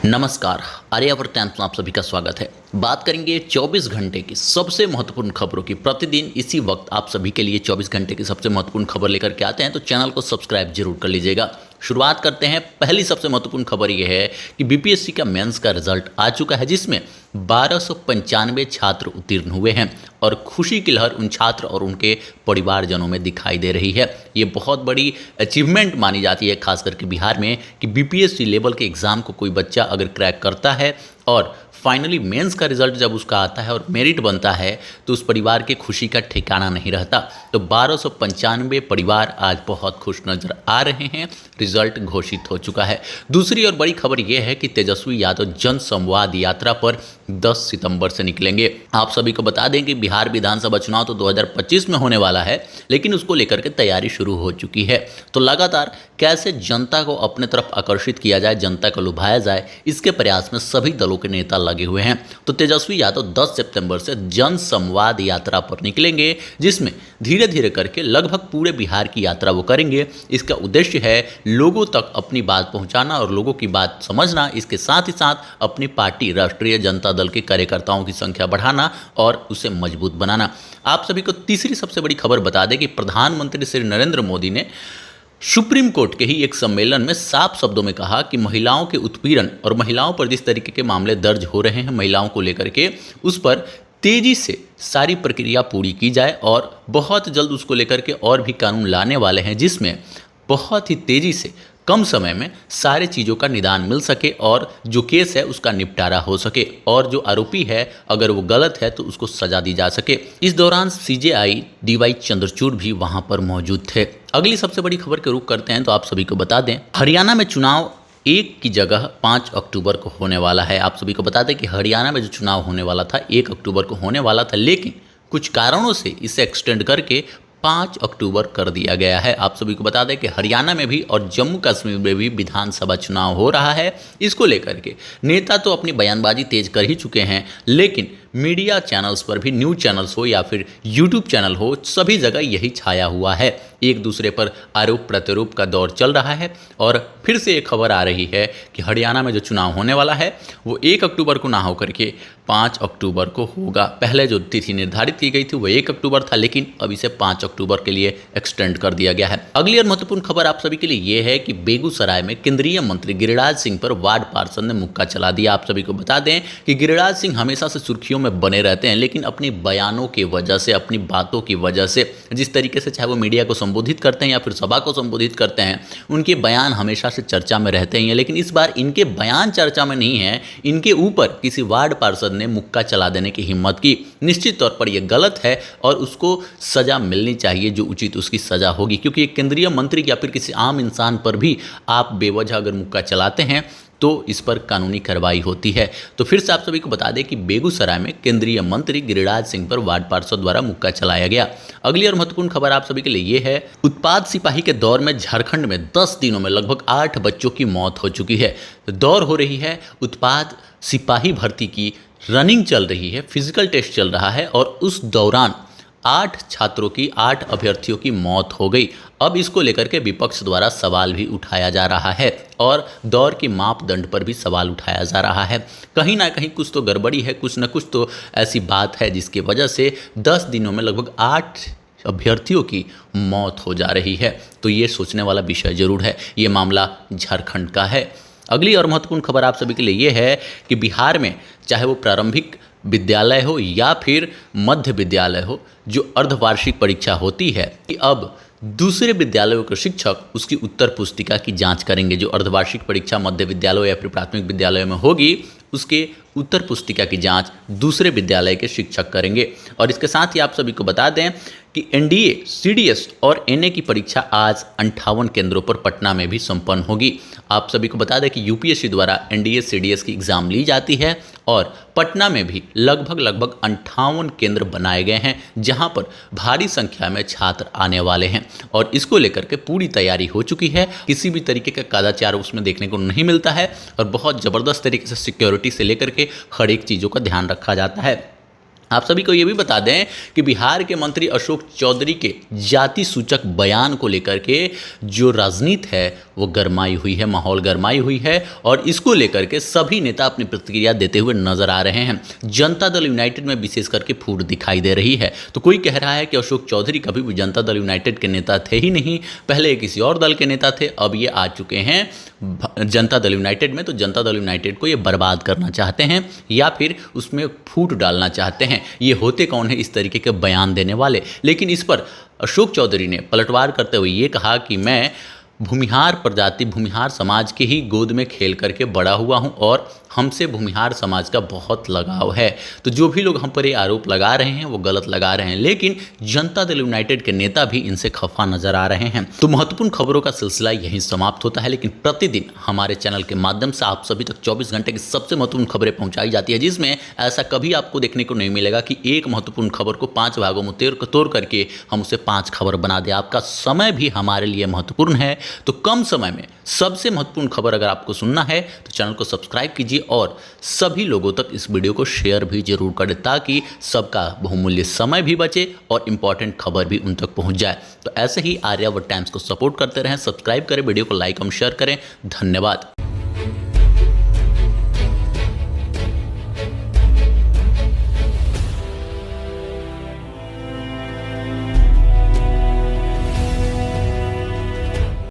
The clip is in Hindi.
नमस्कार। आर्यावर्त टाइम्स में आप सभी का स्वागत है। बात करेंगे 24 घंटे की सबसे महत्वपूर्ण खबरों की। प्रतिदिन इसी वक्त आप सभी के लिए 24 घंटे की सबसे महत्वपूर्ण खबर लेकर के आते हैं, तो चैनल को सब्सक्राइब जरूर कर लीजिएगा। शुरुआत करते हैं। पहली सबसे महत्वपूर्ण खबर यह है कि बीपीएससी का मेंस का रिजल्ट आ चुका है, जिसमें 1295 छात्र उत्तीर्ण हुए हैं और खुशी की लहर उन छात्र और उनके परिवारजनों में दिखाई दे रही है। ये बहुत बड़ी अचीवमेंट मानी जाती है, खास करके बिहार में, कि बीपीएससी लेवल के एग्ज़ाम को कोई बच्चा अगर क्रैक करता है और फाइनली मेंस का रिजल्ट जब उसका आता है और मेरिट बनता है तो उस परिवार के खुशी का ठिकाना नहीं रहता। तो 1295 परिवार आज बहुत खुश नजर आ रहे हैं। रिजल्ट घोषित हो चुका है। दूसरी और बड़ी खबर यह है कि तेजस्वी यादव जन संवाद यात्रा पर 10 सितंबर से निकलेंगे। आप सभी को बता दें कि बिहार विधानसभा चुनाव तो 2025 में होने वाला है, लेकिन उसको लेकर के तैयारी शुरू हो चुकी है। तो लगातार कैसे जनता को अपने तरफ आकर्षित किया जाए, जनता को लुभाया जाए, इसके प्रयास में सभी दलों के नेता लगे हुए हैं। तो तेजस्वी यादव 10 सितंबर से जन संवाद यात्रा पर निकलेंगे, जिसमें धीरे धीरे करके लगभग पूरे बिहार की यात्रा वो करेंगे। इसका उद्देश्य है लोगों तक अपनी बात पहुंचाना और लोगों की बात समझना। इसके साथ ही साथ अपनी पार्टी राष्ट्रीय जनता दल के कार्यकर्ताओं की संख्या बढ़ाना और उसे मजबूत बनाना। आप सभी को तीसरी सबसे बड़ी खबर बता दें कि प्रधानमंत्री श्री नरेंद्र मोदी ने सुप्रीम कोर्ट के ही एक सम्मेलन में साफ शब्दों में कहा कि महिलाओं के उत्पीड़न और महिलाओं पर जिस तरीके के मामले दर्ज हो रहे हैं महिलाओं को लेकर के, उस पर तेजी से सारी प्रक्रिया पूरी की जाए और बहुत जल्द उसको लेकर के और भी कानून लाने वाले हैं, जिसमें बहुत ही तेजी से कम समय में सारे चीज़ों का निदान मिल सके और जो केस है उसका निपटारा हो सके और जो आरोपी है अगर वो गलत है तो उसको सजा दी जा सके। इस दौरान सीजेआई डीवाई चंद्रचूड़ भी वहां पर मौजूद थे। अगली सबसे बड़ी खबर के रुख करते हैं तो आप सभी को बता दें, हरियाणा में चुनाव 1 की जगह 5 अक्टूबर को होने वाला है। आप सभी को बता दें कि हरियाणा में जो चुनाव होने वाला था 1 अक्टूबर को होने वाला था, लेकिन कुछ कारणों से इसे एक्सटेंड करके 5 अक्टूबर कर दिया गया है। आप सभी को बता दें कि हरियाणा में भी और जम्मू कश्मीर में भी विधानसभा चुनाव हो रहा है। इसको लेकर के नेता तो अपनी बयानबाजी तेज कर ही चुके हैं, लेकिन मीडिया चैनल्स पर भी, न्यूज़ चैनल्स हो या फिर यूट्यूब चैनल हो, सभी जगह यही छाया हुआ है। एक दूसरे पर आरोप प्रत्यारोप का दौर चल रहा है और फिर से एक खबर आ रही है कि हरियाणा में जो चुनाव होने वाला है वो 1 अक्टूबर को ना होकर के 5 अक्टूबर को होगा। पहले जो तिथि निर्धारित की गई थी वो 1 अक्टूबर था, लेकिन अब इसे 5 अक्टूबर के लिए एक्सटेंड कर दिया गया है। अगली और महत्वपूर्ण खबर आप सभी के लिए ये है कि बेगूसराय में केंद्रीय मंत्री गिरिराज सिंह पर वार्ड पार्षद ने मुक्का चला दिया। आप सभी को बता दें कि गिरिराज सिंह हमेशा से सुर्खियों में बने रहते हैं, लेकिन अपनी बयानों की वजह से, अपनी बातों की वजह से, जिस तरीके से चाहे वो मीडिया को संबोधित करते हैं या फिर सभा को संबोधित करते हैं, उनके बयान हमेशा से चर्चा में रहते हैं। लेकिन इस बार इनके बयान चर्चा में नहीं है, इनके ऊपर किसी वार्ड पार्षद ने मुक्का चला देने की हिम्मत की। निश्चित तौर पर यह गलत है और उसको सजा मिलनी चाहिए, जो उचित उसकी सजा होगी, क्योंकि एक केंद्रीय मंत्री या फिर किसी आम इंसान पर भी आप बेवजह अगर मुक्का चलाते हैं तो इस पर कानूनी कार्रवाई होती है। तो फिर से आप सभी को बता दें कि बेगूसराय में केंद्रीय मंत्री गिरिराज सिंह पर वार्ड पार्षद द्वारा मुक्का चलाया गया। अगली और महत्वपूर्ण खबर आप सभी के लिए ये है, उत्पाद सिपाही के दौर में झारखंड में 10 दिनों में लगभग 8 बच्चों की मौत हो चुकी है। दौर हो रही है उत्पाद सिपाही भर्ती की, रनिंग चल रही है, फिजिकल टेस्ट चल रहा है और उस दौरान 8 छात्रों की, 8 अभ्यर्थियों की मौत हो गई। अब इसको लेकर के विपक्ष द्वारा सवाल भी उठाया जा रहा है और दौर की मापदंड पर भी सवाल उठाया जा रहा है। कहीं ना कहीं कुछ तो गड़बड़ी है, कुछ ना कुछ तो ऐसी बात है जिसकी वजह से 10 दिनों में लगभग 8 अभ्यर्थियों की मौत हो जा रही है। तो ये सोचने वाला विषय जरूर है। ये मामला झारखंड का है। अगली और महत्वपूर्ण खबर आप सभी के लिए ये है कि बिहार में चाहे वो प्रारंभिक विद्यालय हो या फिर मध्य विद्यालय हो, जो अर्धवार्षिक परीक्षा होती है, कि अब दूसरे विद्यालयों के शिक्षक उसकी उत्तर पुस्तिका की जांच करेंगे। जो अर्धवार्षिक परीक्षा मध्य विद्यालय या फिर प्राथमिक विद्यालय में होगी, उसके उत्तर पुस्तिका की जांच दूसरे विद्यालय के शिक्षक करेंगे। और इसके साथ ही आप सभी को बता दें कि एनडीए, सीडीएस और एनए की परीक्षा आज 58 केंद्रों पर पटना में भी संपन्न होगी। आप सभी को बता दें कि यूपीएससी द्वारा एनडीए, सीडीएस की एग्ज़ाम ली जाती है और पटना में भी लगभग 58 केंद्र बनाए गए हैं, जहां पर भारी संख्या में छात्र आने वाले हैं और इसको लेकर के पूरी तैयारी हो चुकी है। किसी भी तरीके का कदाचार उसमें देखने को नहीं मिलता है और बहुत ज़बरदस्त तरीके से सिक्योरिटी से लेकर के हर एक चीज़ों का ध्यान रखा जाता है। आप सभी को ये भी बता दें कि बिहार के मंत्री अशोक चौधरी के जाति सूचक बयान को लेकर के जो राजनीति है वो गरमाई हुई है, माहौल गरमाई हुई है और इसको लेकर के सभी नेता अपनी प्रतिक्रिया देते हुए नजर आ रहे हैं। जनता दल यूनाइटेड में विशेष करके फूट दिखाई दे रही है। तो कोई कह रहा है कि अशोक चौधरी कभी भी जनता दल यूनाइटेड के नेता थे ही नहीं, पहले ये किसी और दल के नेता थे, अब ये आ चुके हैं जनता दल यूनाइटेड में। तो जनता दल यूनाइटेड को ये बर्बाद करना चाहते हैं या फिर उसमें फूट डालना चाहते हैं। ये होते कौन है इस तरीके के बयान देने वाले? लेकिन इस पर अशोक चौधरी ने पलटवार करते हुए ये कहा कि मैं भूमिहार प्रजाति, भूमिहार समाज के ही गोद में खेल करके बड़ा हुआ हूं और हमसे भूमिहार समाज का बहुत लगाव है। तो जो भी लोग हम पर ये आरोप लगा रहे हैं वो गलत लगा रहे हैं, लेकिन जनता दल यूनाइटेड के नेता भी इनसे खफा नजर आ रहे हैं। तो महत्वपूर्ण खबरों का सिलसिला यहीं समाप्त होता है, लेकिन प्रतिदिन हमारे चैनल के माध्यम से आप सभी तक 24 घंटे की सबसे महत्वपूर्ण खबरें पहुंचाई जाती है, जिसमें ऐसा कभी आपको देखने को नहीं मिलेगा कि एक महत्वपूर्ण खबर को 5 भागों में तोड़ करके हम उसे 5 खबर बना दें। आपका समय भी हमारे लिए महत्वपूर्ण है, तो कम समय में सबसे महत्वपूर्ण खबर अगर आपको सुनना है तो चैनल को सब्सक्राइब कीजिए और सभी लोगों तक इस वीडियो को शेयर भी जरूर करें, ताकि सबका बहुमूल्य समय भी बचे और इंपॉर्टेंट खबर भी उन तक पहुंच जाए। तो ऐसे ही आर्यावर्त टाइम्स को सपोर्ट करते रहें, सब्सक्राइब करें, वीडियो को लाइक और शेयर करें। धन्यवाद।